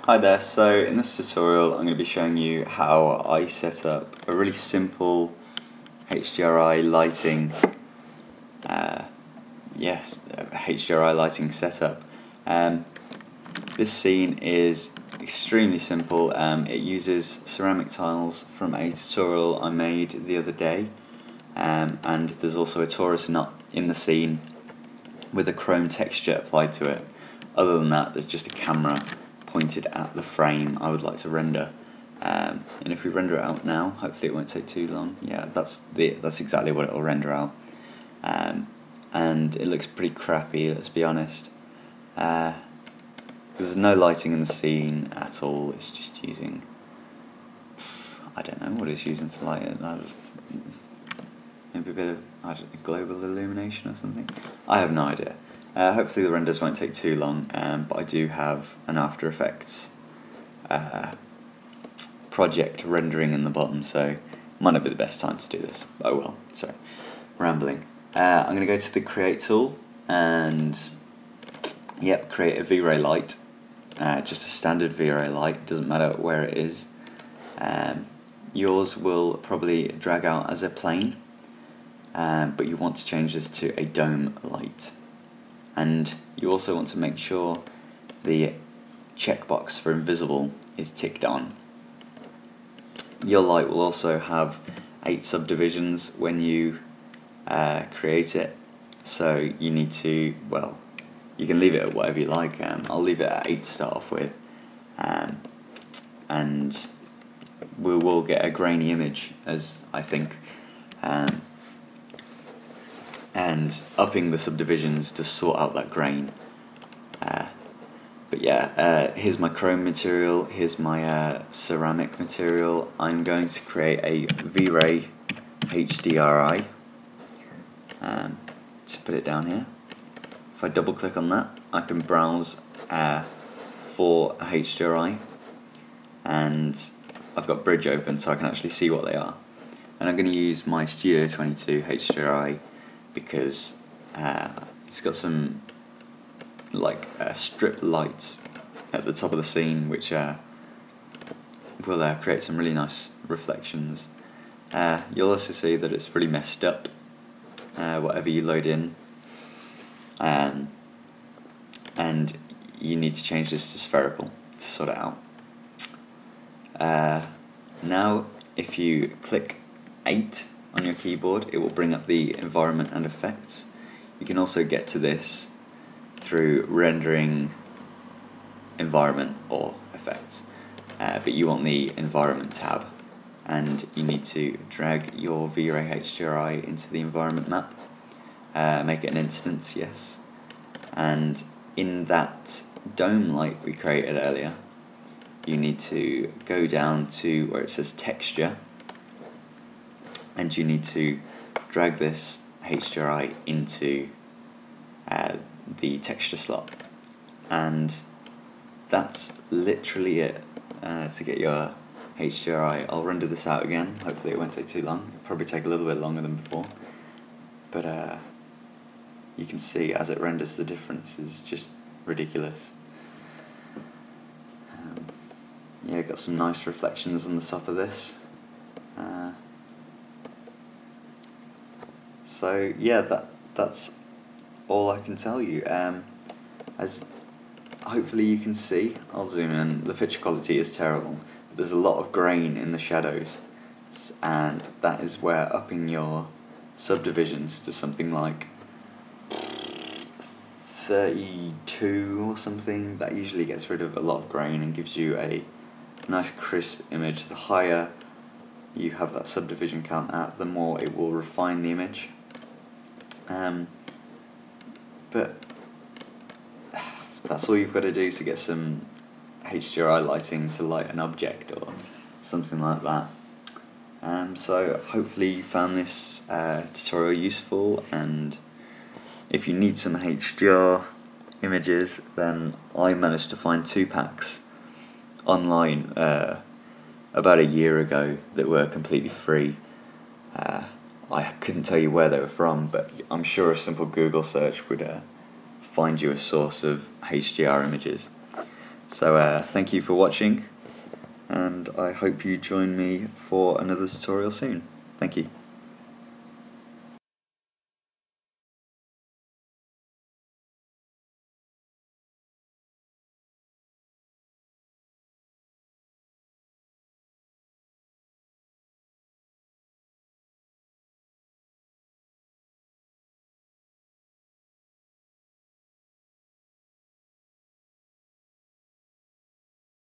Hi there, so in this tutorial I'm going to be showing you how I set up a really simple HDRI lighting, HDRI lighting setup. This scene is extremely simple. It uses ceramic tiles from a tutorial I made the other day, and there's also a torus nut in the scene with a chrome texture applied to it. Other than that, there's just a camera pointed at the frame I would like to render, and if we render it out now, hopefully it won't take too long. Yeah, that's exactly what it will render out, and it looks pretty crappy, let's be honest. There's no lighting in the scene at all. It's just using, I don't know what it's using to light it. Maybe a bit of global illumination or something. I have no idea. Hopefully the renders won't take too long, but I do have an After Effects project rendering in the bottom, so might not be the best time to do this. Oh well, sorry, rambling. I'm going to go to the Create tool and create a Vray light, just a standard Vray light, doesn't matter where it is. Yours will probably drag out as a plane, but you want to change this to a dome light. And you also want to make sure the checkbox for invisible is ticked on. Your light will also have 8 subdivisions when you create it, so you need to, well, you can leave it at whatever you like. I'll leave it at 8 to start off with, and we will get a grainy image, as I think. And upping the subdivisions to sort out that grain. But yeah, here's my chrome material, here's my ceramic material. I'm going to create a Vray HDRI. Just put it down here. If I double click on that, I can browse for a HDRI, and I've got Bridge open so I can actually see what they are. And I'm going to use my Studio 22 HDRI because it's got some strip lights at the top of the scene which will create some really nice reflections. You'll also see that it's pretty messed up, whatever you load in, and you need to change this to spherical to sort it out. Now if you click 8 on your keyboard, it will bring up the environment and effects. You can also get to this through rendering environment or effects, but you want the environment tab, and you need to drag your Vray HDRI into the environment map, make it an instance, yes, and in that dome light we created earlier, you need to go down to where it says texture, and you need to drag this HDRI into the texture slot, and that's literally it to get your HDRI. I'll render this out again, hopefully it won't take too long. It'll probably take a little bit longer than before, but you can see as it renders the difference is just ridiculous. Yeah, got some nice reflections on the top of this. So yeah, that's all I can tell you. As hopefully you can see, I'll zoom in, the picture quality is terrible. There's a lot of grain in the shadows, and that is where upping your subdivisions to something like 32 or something, that usually gets rid of a lot of grain and gives you a nice crisp image. The higher you have that subdivision count at, the more it will refine the image. But that's all you've got to do to get some HDRI lighting to light an object or something like that. So hopefully you found this tutorial useful, and if you need some HDR images, then I managed to find 2 packs online about a year ago that were completely free. I couldn't tell you where they were from, but I'm sure a simple Google search would find you a source of HDR images. So thank you for watching, and I hope you join me for another tutorial soon. Thank you.